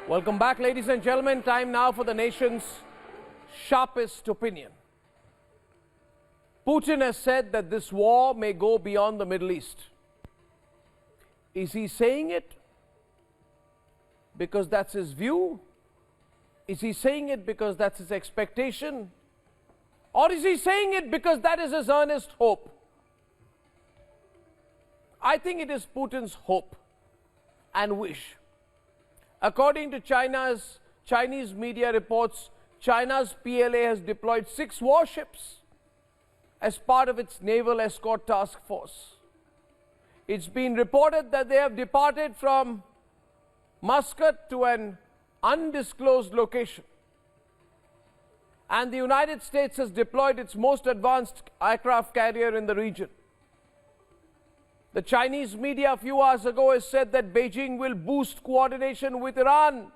Welcome back, ladies and gentlemen. Time now for the nation's sharpest opinion. Putin has said that this war may go beyond the Middle East. Is he saying it because that's his view? Is he saying it because that's his expectation? Or is he saying it because that is his earnest hope? I think it is Putin's hope and wish. According to Chinese media reports, China's PLA has deployed 6 warships as part of its naval escort task force. It's been reported that they have departed from Muscat to an undisclosed location. And the United States has deployed its most advanced aircraft carrier in the region. The Chinese media a few hours ago has said that Beijing will boost coordination with Iran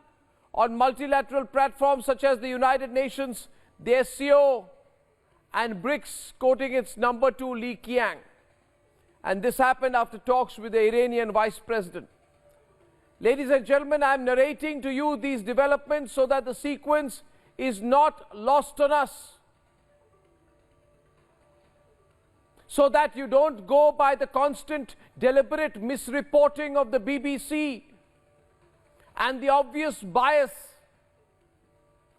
on multilateral platforms such as the United Nations, the SCO, and BRICS, quoting its number 2 Li Qiang. And this happened after talks with the Iranian vice president. Ladies and gentlemen, I am narrating to you these developments so that the sequence is not lost on us. So that you don't go by the constant deliberate misreporting of the BBC and the obvious bias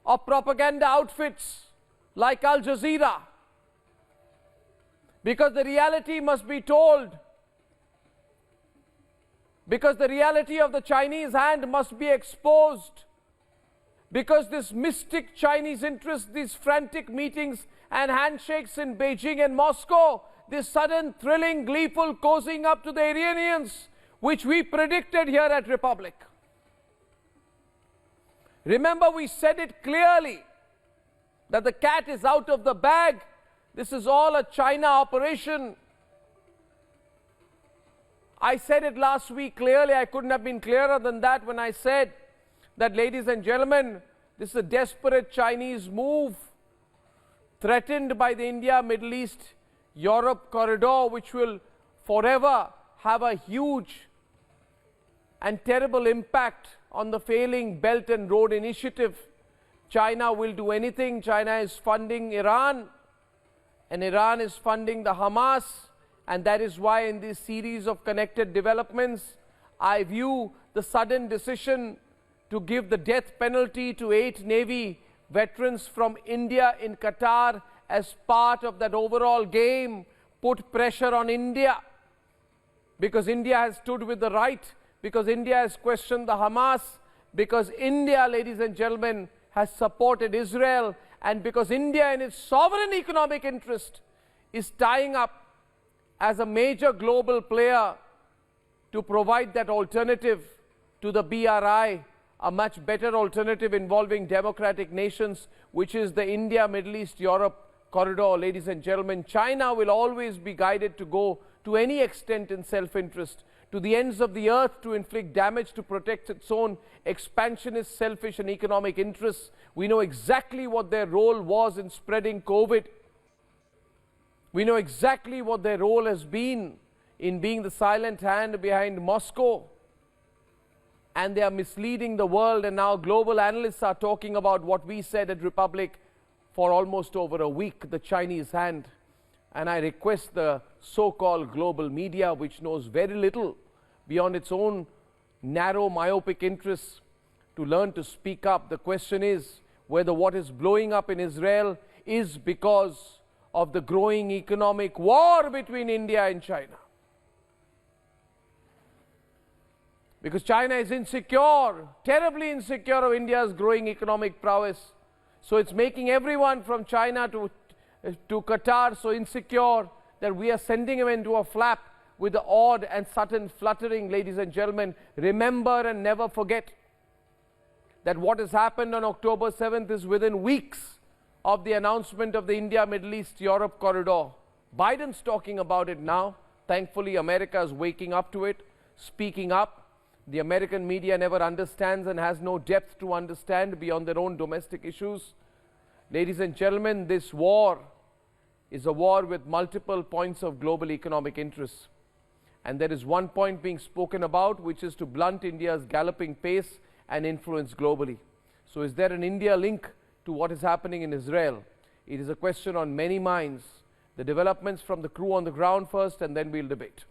of propaganda outfits like Al Jazeera. Because the reality must be told. Because the reality of the Chinese hand must be exposed. Because this mystic Chinese interest, these frantic meetings and handshakes in Beijing and Moscow, this sudden, thrilling, gleeful cozying up to the Iranians, which we predicted here at Republic. Remember, we said it clearly that the cat is out of the bag. This is all a China operation. I said it last week clearly. I couldn't have been clearer than that when I said that, ladies and gentlemen, this is a desperate Chinese move threatened by the India, Middle East, Europe corridor, which will forever have a huge and terrible impact on the failing Belt and Road Initiative. China will do anything. China is funding Iran, and Iran is funding the Hamas, and that is why in this series of connected developments, I view the sudden decision to give the death penalty to 8 Navy veterans from India in Qatar as part of that overall game, put pressure on India. Because India has stood with the right, because India has questioned the Hamas, because India, ladies and gentlemen, has supported Israel, and because India in its sovereign economic interest is tying up as a major global player to provide that alternative to the BRI, a much better alternative involving democratic nations, which is the India, Middle East, Europe corridor. Ladies and gentlemen, China will always be guided to go to any extent in self-interest, to the ends of the earth to inflict damage to protect its own expansionist, selfish and economic interests. We know exactly what their role was in spreading COVID. We know exactly what their role has been in being the silent hand behind Moscow. And they are misleading the world, and now global analysts are talking about what we said at Republic for almost over a week, the Chinese hand. And I request the so-called global media, which knows very little beyond its own narrow, myopic interests, to learn to speak up. The question is whether what is blowing up in Israel is because of the growing economic war between India and China. Because China is insecure, terribly insecure of India's growing economic prowess. So it's making everyone from China to Qatar so insecure that we are sending them into a flap with the odd and sudden fluttering. Ladies and gentlemen, remember and never forget that what has happened on October 7th is within weeks of the announcement of the India, Middle East, Europe corridor. Biden's talking about it now. Thankfully, America is waking up to it, speaking up. The American media never understands and has no depth to understand beyond their own domestic issues. Ladies and gentlemen, this war is a war with multiple points of global economic interests. And there is one point being spoken about, which is to blunt India's galloping pace and influence globally. So is there an India link to what is happening in Israel? It is a question on many minds. The developments from the crew on the ground first, and then we'll debate.